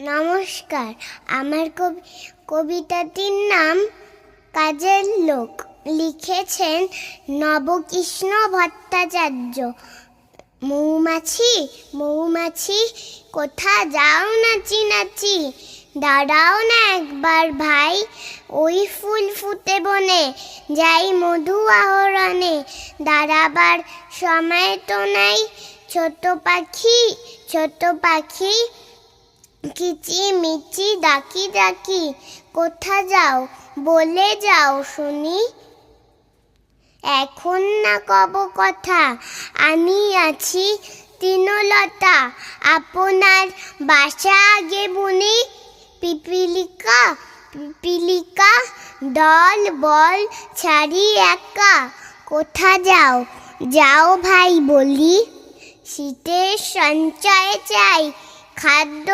নমস্কার। আমার কবিতাটির নাম কাজের লোক। লিখেছেন নবকৃষ্ণ ভট্টাচার্য। মৌমাছি মৌমাছি কোথা যাও নাচি নাচি, দাঁড়াও না একবার ভাই, ওই ফুল ফুটে বনে যাই মধু আহরণে। দাঁড়াবার সময় তো নাই, ছোট পাখি কিচিমিচি ডাকি ডাকি, কোথা যাও বলে যাও শুনি। এখন না কব কথা, আমি আছি তৃণলতা, আপনার বাসা আগে বুনি। পিপিলিকা দল বল ছাড়ি একা, কোথা যাও যাও ভাই বলি। শীতের সঞ্চয় চাই, খাদ্য